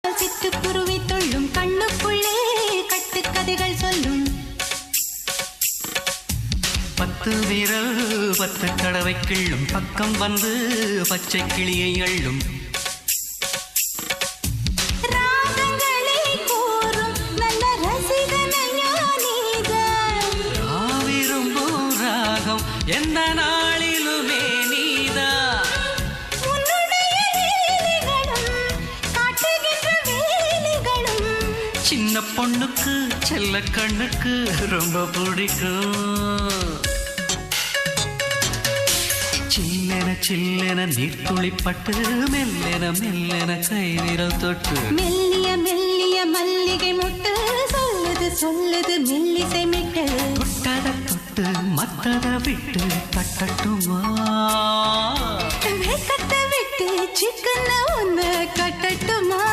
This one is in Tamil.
சிட்டுக்குருவி தொள்ளும் கண்ணுக்குள்ளே கட்டுக்கதைகள் சொல்லும் 10 விரல் 10 தடவை கிள்ளும் பக்கம் வந்து பச்சை கிளியை அள்ளும் ராகங்களை கூறும் நல்ல ரசிகனையா நீதான் விரும்பும் ராகம் எந்த நாளிலுமே நீதான் உன்னுடைய வேலைகளும் காட்டுகின்ற வேலைகளும் சின்ன பொண்ணுக்கு செல்ல கண்ணுக்கு ரொம்ப பிடிக்கும் சில்லென சில்லென நீர்த்துளிப்பட்டு மெல்லென மெல்லென கை விரல் தொட்டு மெல்லிய மெல்லிய மல்லிகை முட்டு சொல்லுது சொல்லுது மெல்லிசை மிட்டு தொட்டத தொட்டு மத்தத விட்டு தட்டட்டுமா வெக்கத்தை விட்டு சிக்கன ஒன்று கட்டட்டுமா